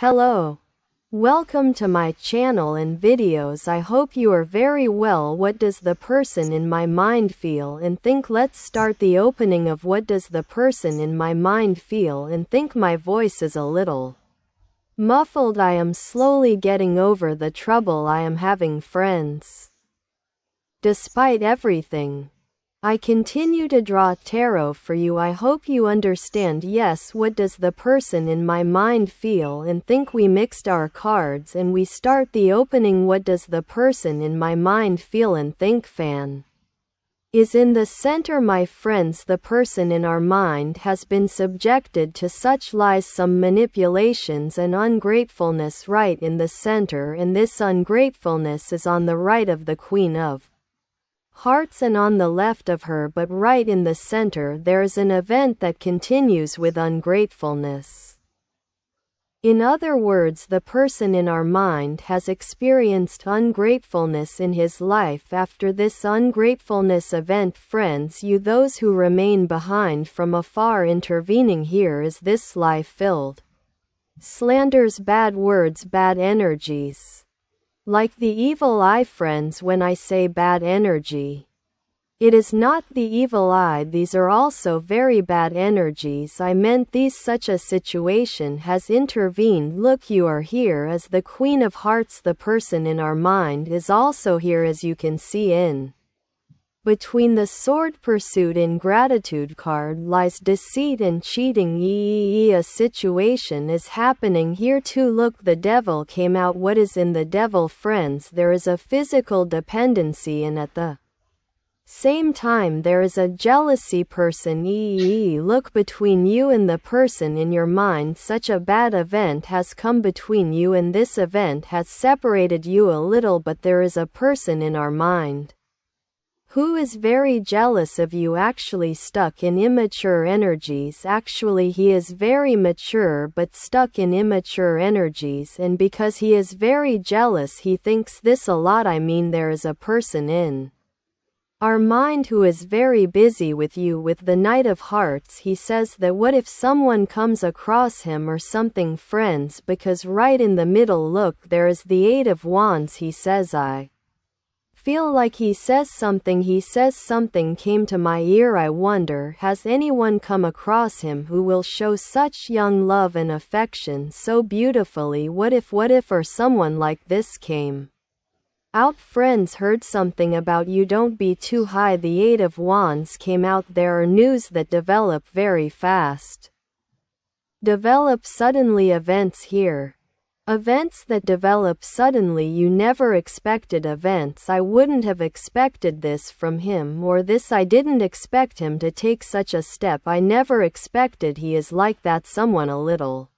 Hello. Welcome to my channel and videos. I hope you are very well. What does the person in my mind feel and think? Let's start the opening of what does the person in my mind feel and think. My voice is a little muffled. I am slowly getting over the trouble I am having, friends. Despite everything, I continue to draw tarot for you. I hope you understand. Yes, what does the person in my mind feel and think? We mixed our cards and we start the opening. What does the person in my mind feel and think? Fan is in the center, my friends. The person in our mind has been subjected to such lies, some manipulations and ungratefulness right in the center, and this ungratefulness is on the right of the Queen of Hearts and on the left of her, but right in the center there's an event that continues with ungratefulness. In other words, the person in our mind has experienced ungratefulness in his life. After this ungratefulness event, friends, you those who remain behind from afar intervening here is this lie-filled slanders, bad words, bad energies. Like the evil eye, friends. When I say bad energy, it is not the evil eye. These are also very bad energies. I meant these. Such a situation has intervened. Look, you are here as the Queen of Hearts. The person in our mind is also here, as you can see. In between the sword pursuit ingratitude card lies deceit and cheating. A situation is happening here too. Look, the devil came out. What is in the devil, friends? There is a physical dependency, and at the same time there is a jealousy person. Look, between you and the person in your mind such a bad event has come between you, and this event has separated you a little, but there is a person in our mind who is very jealous of you, actually stuck in immature energies. Actually, he is very mature but stuck in immature energies, and because he is very jealous, he thinks this a lot. I mean, there is a person in our mind who is very busy with you. With the Knight of Hearts, he says that what if someone comes across him or something, friends, because right in the middle, look, there is the Eight of Wands. He says, I feel like he says something came to my ear. I wonder, has anyone come across him who will show such young love and affection so beautifully? What if or someone like this came out, friends? Heard something about you, don't be too high. The Eight of Wands came out. There are news that develop very fast, develop suddenly, events here. Events that develop suddenly. You never expected events. I wouldn't have expected this from him, or this. I didn't expect him to take such a step. I never expected. He is like that, someone a little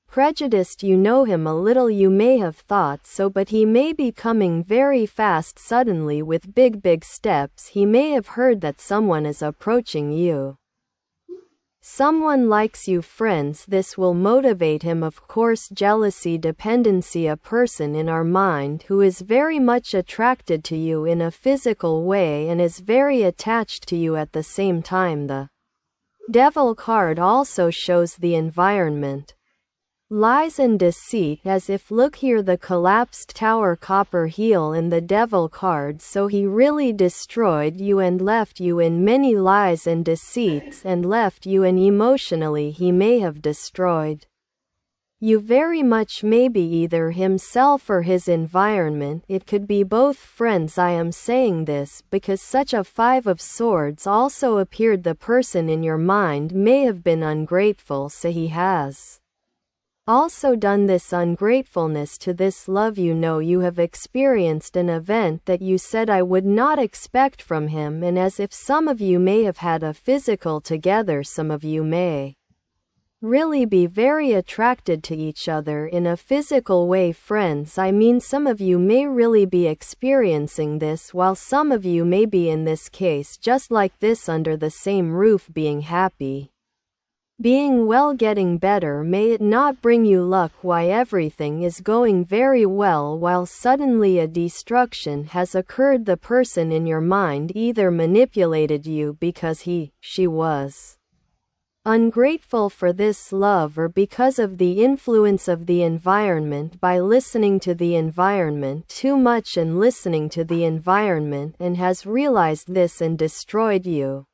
prejudiced. You know him a little, you may have thought so, but he may be coming very fast suddenly with big steps. He may have heard that someone is approaching you. Someone likes you, friends. This will motivate him, of course. Jealousy, dependency, a person in our mind who is very much attracted to you in a physical way and is very attached to you at the same time. The Devil card also shows the environment, lies and deceit, as if, look here, the collapsed tower, copper heel in the Devil card. So he really destroyed you and left you in many lies and deceits, and left you, and emotionally he may have destroyed you very much, maybe either himself or his environment. It could be both, friends. I am saying this because such a Five of Swords also appeared. The person in your mind may have been ungrateful, so he has also done this ungratefulness to this love. You know, you have experienced an event that you said I would not expect from him, and as if some of you may have had a physical together, some of you may really be very attracted to each other in a physical way, friends. I mean, some of you may really be experiencing this, while some of you may be in this case just like this, under the same roof, being happy, being well, getting better. May it not bring you luck. Why everything is going very well, while suddenly a destruction has occurred. The person in your mind either manipulated you because she was ungrateful for this love or because of the influence of the environment by listening to the environment too much and listening to the environment and has realized this and destroyed you.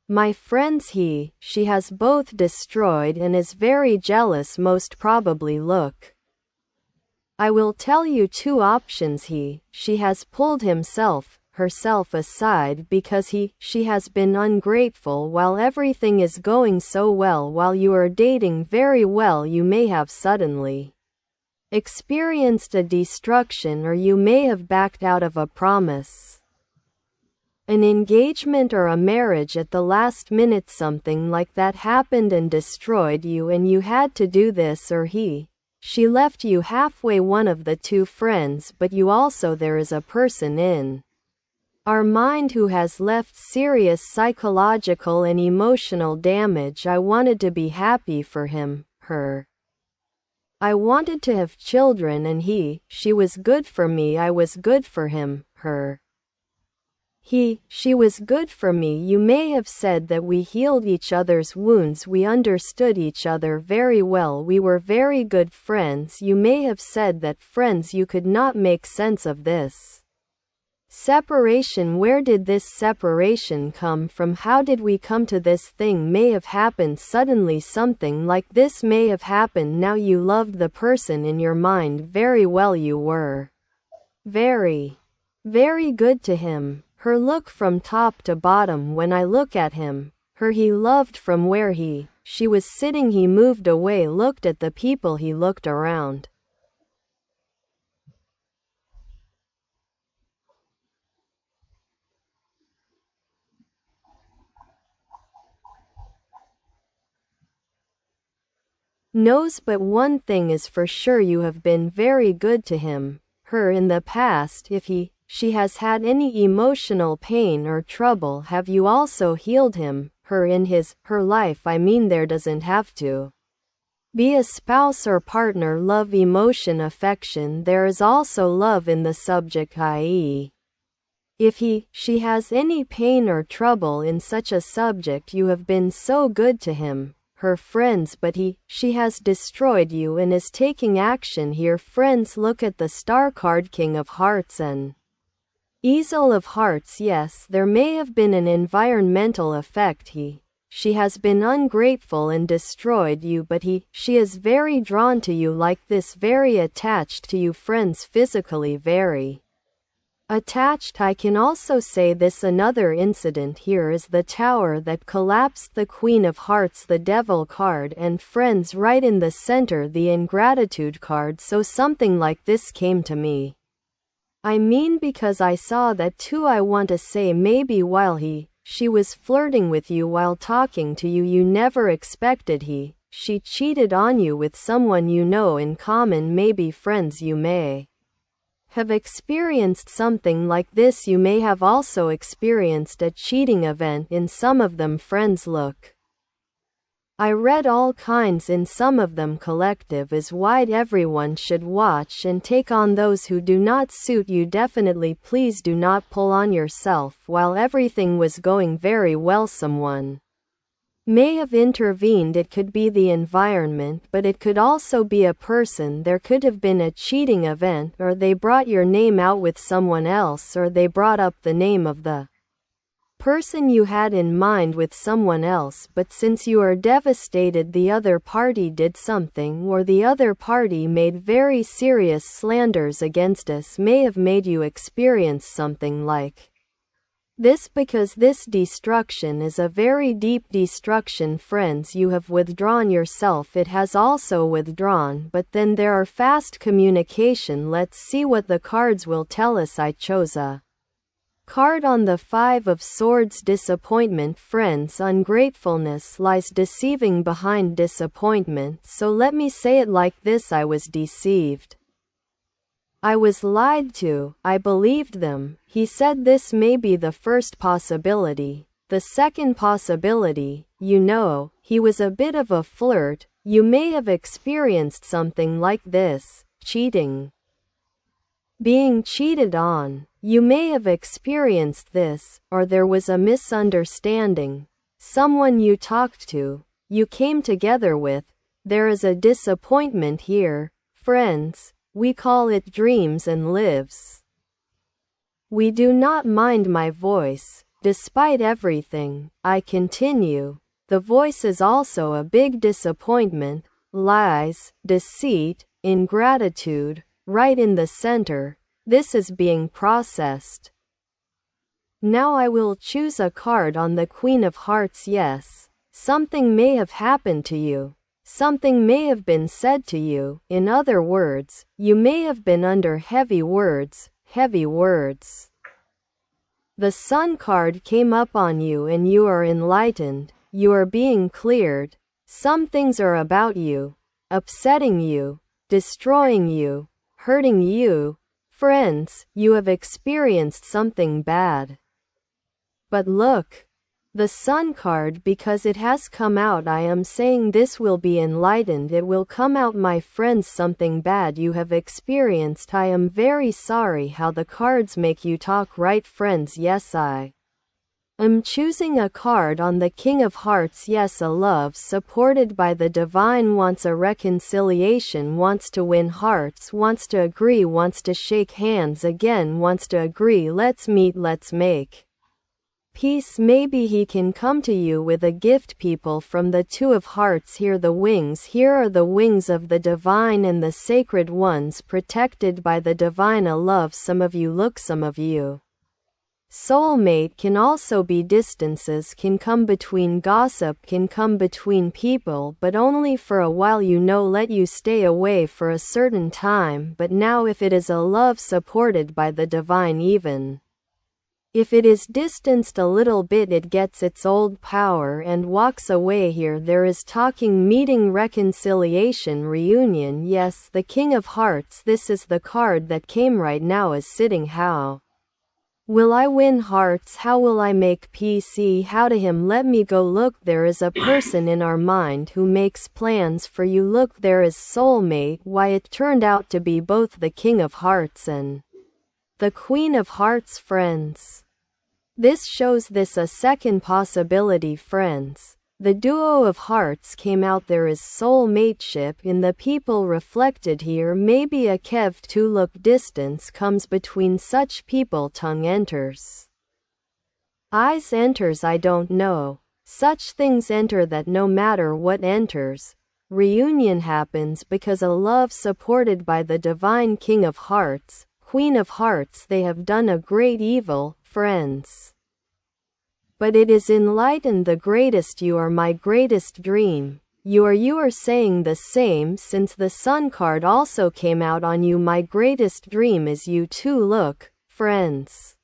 My friends, she has both destroyed and is very jealous most probably. Look, I will tell you two options. She has pulled herself aside because she has been ungrateful while everything is going so well. While you are dating very well, you may have suddenly experienced a destruction, or you may have backed out of a promise, an engagement or a marriage at the last minute. Something like that happened and destroyed you, and you had to do this, or she left you halfway. One of the two friends, but you also, there is a person in our mind who has left serious psychological and emotional damage. I wanted to be happy for him, her. I wanted to have children, and she was good for me. I was good for him, her. She was good for me. You may have said that we healed each other's wounds. We understood each other very well. We were very good friends. You may have said that friends, you could not make sense of this separation. Where did this separation come from? How did we come to this thing? May have happened suddenly. Something like this may have happened. Now you loved the person in your mind very well. You were very, very good to him. Her look from top to bottom. When I look at him, he loved from where she was sitting. He moved away, looked at the people, he looked around. Knows, but one thing is for sure, you have been very good to him, her, in the past. If she has had any emotional pain or trouble, have you also healed him, her, in her life? I mean, there doesn't have to be a spouse or partner. Love, emotion, affection. There is also love in the subject, i.e., if she has any pain or trouble in such a subject, you have been so good to him, her friends, but she has destroyed you and is taking action here. Friends, look at the star card, King of Hearts and Easel of Hearts. Yes, there may have been an environmental effect. She has been ungrateful and destroyed you, but she is very drawn to you like this, very attached to you. Friends, physically very attached. I can also say this. Another incident here is the Tower that collapsed, the Queen of Hearts, the Devil card, and friends, right in the center, the Ingratitude card. So something like this came to me. I mean, because I saw that too. I want to say maybe while she was flirting with you while talking to you, you never expected she cheated on you with someone you know in common. Maybe friends, you may have experienced something like this. You may have also experienced a cheating event in some of them. Friends, look, I read all kinds in some of them. Collective is wide. Everyone should watch and take on those who do not suit you. Definitely, please do not pull on yourself. While everything was going very well, someone may have intervened. It could be the environment, but it could also be a person. There could have been a cheating event, or they brought your name out with someone else, or they brought up the name of the person you had in mind with someone else. But since you are devastated, the other party did something, or the other party made very serious slanders against us, may have made you experience something like this, because this destruction is a very deep destruction. Friends, you have withdrawn yourself. It has also withdrawn, but then there are fast communication. Let's see what the cards will tell us. I chose a card on the Five of Swords, disappointment. Friends, ungratefulness lies deceiving behind disappointment. So let me say it like this: I was deceived. I was lied to. I believed them. He said this may be the first possibility. The second possibility, he was a bit of a flirt. You may have experienced something like this: cheating, being cheated on. You may have experienced this, or there was a misunderstanding. someone you talked to, you came together with. There is a disappointment here, friends. We call it dreams and lives. We do not mind my voice. Despite everything, I continue. The voice is also a big disappointment, lies, deceit, ingratitude, right in the center. This is being processed. Now I will choose a card on the Queen of Hearts. Yes, something may have happened to you. Something may have been said to you. In other words, you may have been under heavy words. The Sun card came up on you and you are enlightened. You are being cleared. Some things are about you, upsetting you, destroying you, hurting you. Friends, you have experienced something bad. But look, the Sun card, because it has come out, I am saying this will be enlightened. It will come out, my friends, something bad you have experienced. I am very sorry how the cards make you talk, right friends? Yes, I am choosing a card on the King of Hearts. Yes, a love supported by the divine, wants a reconciliation, wants to win hearts, wants to agree, wants to shake hands again, wants to agree, let's meet, let's make peace. Maybe he can come to you with a gift. People from the Two of Hearts, here the wings. Here are the wings of the divine and the sacred ones, protected by the divine. A love, some of you look, some of you. Soulmate can also be distances, can come between, gossip can come between people, but only for a while, let you stay away for a certain time. But now if it is a love supported by the divine, even if it is distanced a little bit, it gets its old power and walks away. Here there is talking, meeting, reconciliation, reunion. Yes, the King of Hearts, this is the card that came right now, is sitting. How will I win hearts? How will I make peace? How to him? Let me go. Look, there is a person in our mind who makes plans for you. Look, there is soulmate. Why, it turned out to be both the King of Hearts and the Queen of Hearts, friends. This shows this a second possibility, friends. The Duo of Hearts came out. There is soulmateship in the people reflected here. Maybe a kev to look, distance comes between such people. Tongue enters, eyes enters, I don't know. Such things enter that no matter what enters, reunion happens because a love supported by the divine King of Hearts, Queen of Hearts. They have done a great evil, friends, but it is enlightened. The greatest, you are my greatest dream. You are saying the same, since the Sun card also came out on you. My greatest dream is you too. Look, friends,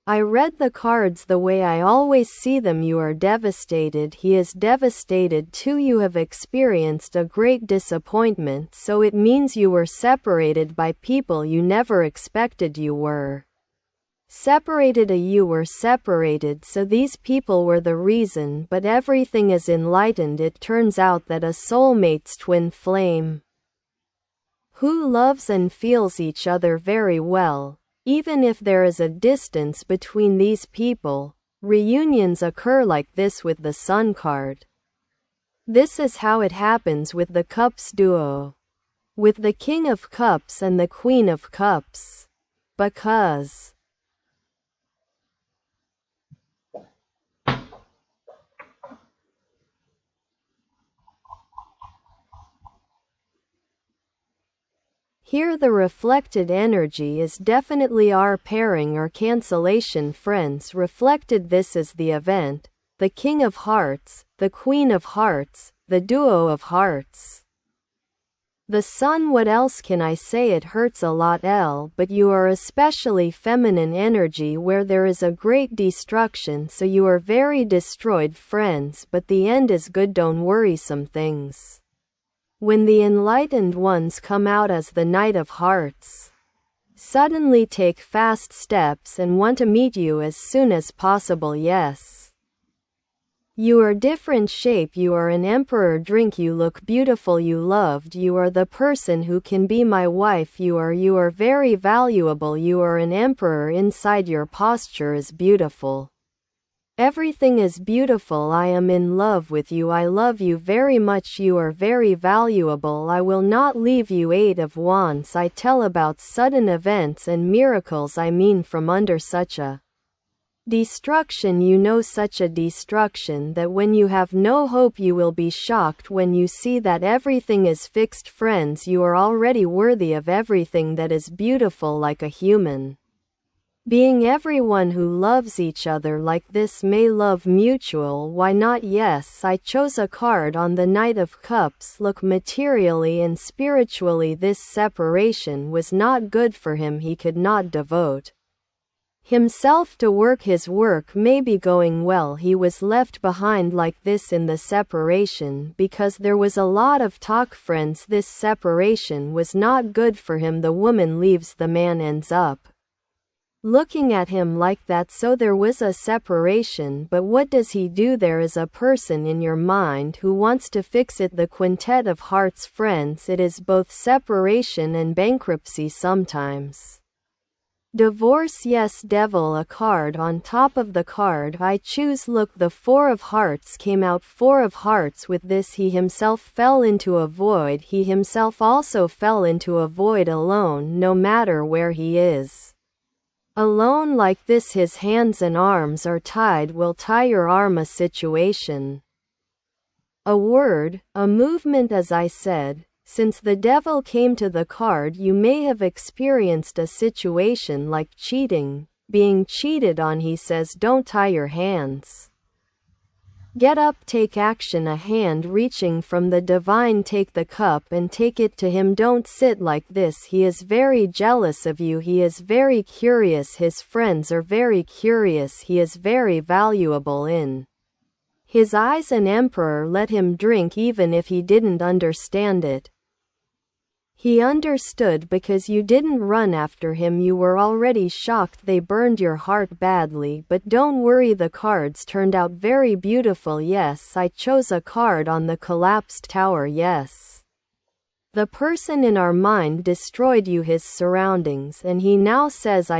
I read the cards the way I always see them. You are devastated. He is devastated too. You have experienced a great disappointment, so it means you were separated by people you never expected. You were separated. You were separated, so these people were the reason. But everything is enlightened. It turns out that a soulmate's twin flame who loves and feels each other very well. Even if there is a distance between these people, reunions occur like this with the Sun card. This is how it happens with the Cups duo, with the King of Cups and the Queen of Cups. Because here the reflected energy is definitely our pairing or cancellation, friends. Reflected, this is the event, the King of Hearts, the Queen of Hearts, the Duo of Hearts. The Sun, what else can I say? It hurts a lot, but you are especially feminine energy where there is a great destruction, so you are very destroyed, friends, but the end is good. Don't worry, some things, when the enlightened ones come out as the Knight of Hearts, suddenly take fast steps and want to meet you as soon as possible. Yes, you are different shape. You are an emperor drink. You look beautiful. You loved. You are the person who can be my wife. You are very valuable. You are an emperor inside. Your posture is beautiful. Everything is beautiful. I am in love with you. I love you very much. You are very valuable. I will not leave you. Eight of Wands. I tell about sudden events and miracles. I mean from under such a destruction, you know, such a destruction that when you have no hope you will be shocked when you see that everything is fixed. Friends, you are already worthy of everything that is beautiful, like a human being. Everyone who loves each other like this may love mutual. Why not? Yes, I chose a card on the Knight of Cups. Look, materially and spiritually this separation was not good for him. He could not devote himself to work. His work may be going well. He was left behind like this in the separation because there was a lot of talk. Friends, this separation was not good for him. The woman leaves, the man ends up looking at him like that. So there was a separation, but what does he do? There is a person in your mind who wants to fix it. The Quintet of Hearts. Friends, it is both separation and bankruptcy sometimes. Divorce. Yes, Devil, a card on top of the card I choose. Look, the Four of Hearts came out. Four of Hearts. With this, he himself fell into a void. He himself also fell into a void alone. No matter where he is alone like this, his hands and arms are tied. Will tie your arm. A situation, a word, a movement. As I said, since the Devil came to the card, you may have experienced a situation like cheating, being cheated on. He says, don't tie your hands. Get up, take action. A hand reaching from the divine. Take the cup and take it to him. Don't sit like this. He is very jealous of you. He is very curious. His friends are very curious. He is very valuable in his eyes. An emperor. Let him drink even if he didn't understand it. He understood because you didn't run after him. You were already shocked. They burned your heart badly, but don't worry, the cards turned out very beautiful. Yes, I chose a card on the collapsed tower. Yes, the person in our mind destroyed you, his surroundings, and he now says,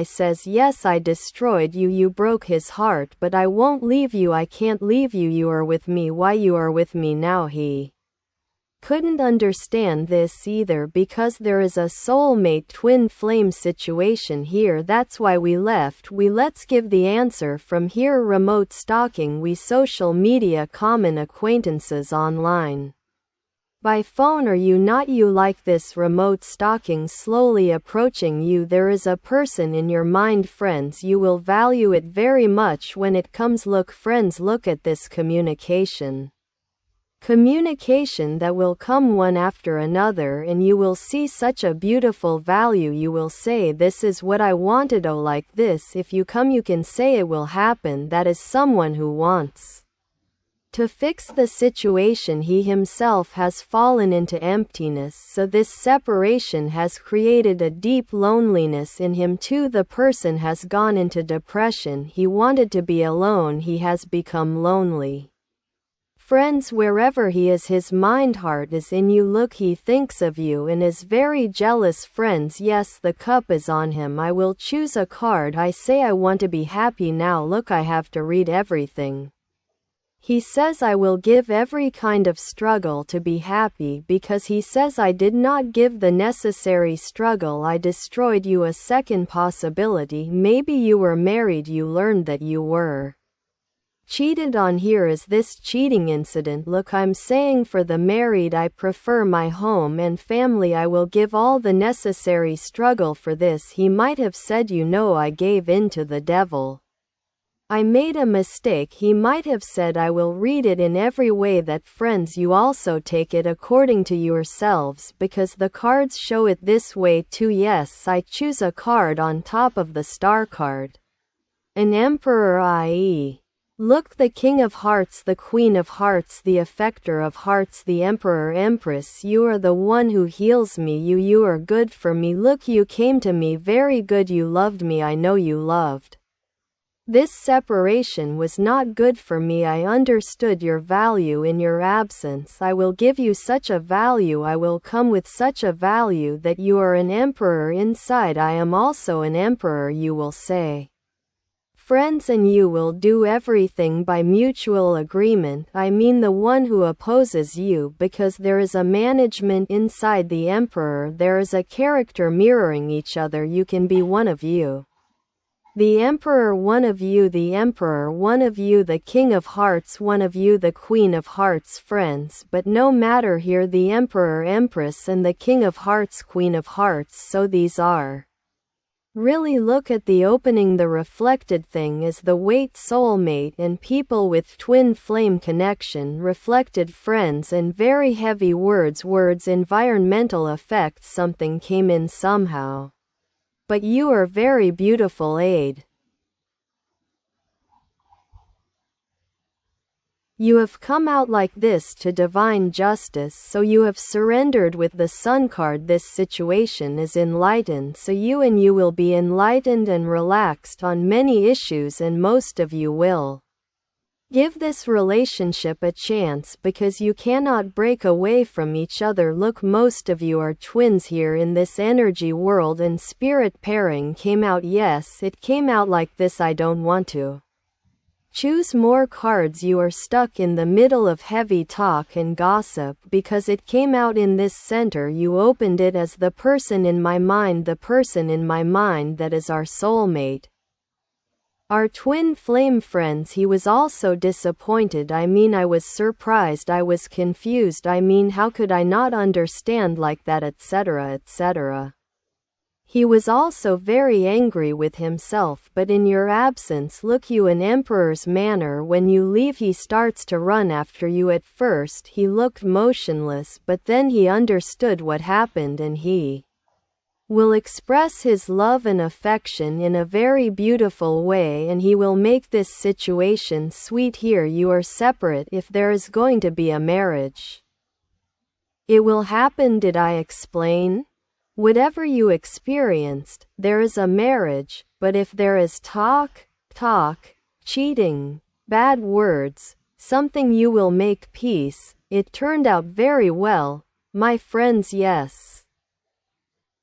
yes, I destroyed you. You broke his heart, but I won't leave you. I can't leave you. You are with me. Why you are with me now? He couldn't understand this either because there is a soulmate twin flame situation here. That's why we left. Let's give the answer from here. Remote stalking. We social media, common acquaintances online. By phone. Are you not? You like this remote stalking slowly approaching you. There is a person in your mind. Friends, you will value it very much when it comes. Look, friends, look at this communication that will come one after another, and you will see such a beautiful value. You will say, this is what I wanted. Oh, like this. If you come, you can say it will happen. That is someone who wants to fix the situation. He himself has fallen into emptiness, so this separation has created a deep loneliness in him too. The person has gone into depression. He wanted to be alone. He has become lonely. Friends, wherever he is, his mind heart is in you. Look, he thinks of you and is very jealous. Friends, yes, the cup is on him. I will choose a card. I say I want to be happy now. Look, I have to read everything. He says I will give every kind of struggle to be happy because he says I did not give the necessary struggle. I destroyed you. A second possibility. Maybe you were married. You learned that you were cheated on. Here is this cheating incident. Look, I'm saying for the married, I prefer my home and family. I will give all the necessary struggle for this. He might have said, you know, I gave in to the devil. I made a mistake. He might have said, I will read it in every way. That, friends, you also take it according to yourselves because the cards show it this way too. Yes, I choose a card on top of the star card. An emperor, i.e. look, the King of Hearts, the Queen of Hearts, the Affector of Hearts, the Emperor, Empress. You are the one who heals me. You are good for me. Look, you came to me very good. You loved me. I know you loved. This separation was not good for me. I understood your value in your absence. I will give you such a value. I will come with such a value that you are an emperor inside. I am also an emperor, you will say. friends and you will do everything by mutual agreement. I mean the one who opposes you, because there is a management inside the Emperor. There is a character mirroring each other. You can be one of you. The Emperor, one of you, the Emperor, one of you, the King of Hearts, one of you, the Queen of Hearts, friends. But no matter here, the Emperor, Empress, and the King of Hearts, Queen of Hearts. So these are. Really look at the opening. The reflected thing is the weight, soulmate, and people with twin flame connection, reflected friends, and very heavy words, environmental effects. Something came in somehow. But you are very beautiful, Aid. You have come out like this to divine justice, so you have surrendered with the Sun card. This situation is enlightened, so you will be enlightened and relaxed on many issues, and most of you will give this relationship a chance because you cannot break away from each other. Look, most of you are twins here in this energy world, and spirit pairing came out. Yes, it came out like this. I don't want to choose more cards. You are stuck in the middle of heavy talk and gossip because it came out in this center. You opened it as the person in my mind, the person in my mind that is our soulmate, our twin flame friends. He was also disappointed. I mean, I was surprised. I was confused. I mean, how could I not understand like that, etc., etc. He was also very angry with himself, but in your absence, look you an Emperor's manner. When you leave, he starts to run after you. At first he looked motionless, but then he understood what happened, and he will express his love and affection in a very beautiful way, and he will make this situation sweet. Here you are separate. If there is going to be a marriage, it will happen. Did I explain? Whatever you experienced, there is a marriage, but if there is talk, cheating, bad words, something, you will make peace. It turned out very well, my friends. Yes,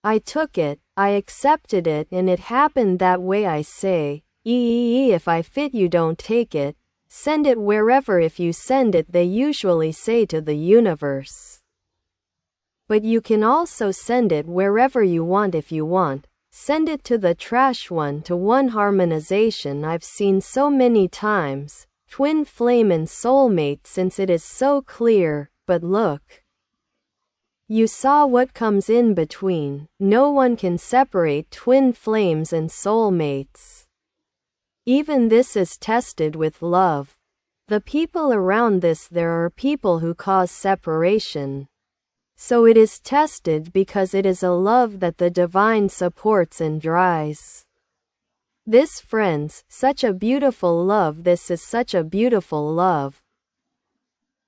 I took it, I accepted it, and it happened that way. I say, if I fit, you don't take it, send it wherever. If you send it, they usually say to the universe. But you can also send it wherever you want. If you want, send it to the trash. 1-to-1 harmonization I've seen so many times, twin flame and soulmate, since it is so clear. But look, you saw what comes in between. No one can separate twin flames and soulmates. Even this is tested with love. The people around this, there are people who cause separation. So it is tested because it is a love that the divine supports and dries. This, friends, such a beautiful love. This is such a beautiful love.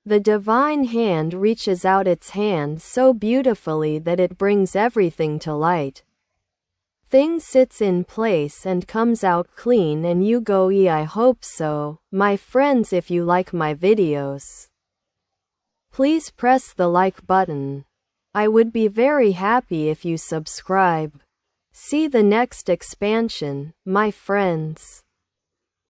The divine hand reaches out its hand so beautifully that it brings everything to light. Thing sits in place and comes out clean, and you go, I hope so, my friends. If you like my videos, please press the like button. I would be very happy if you subscribe. See the next expansion, my friends.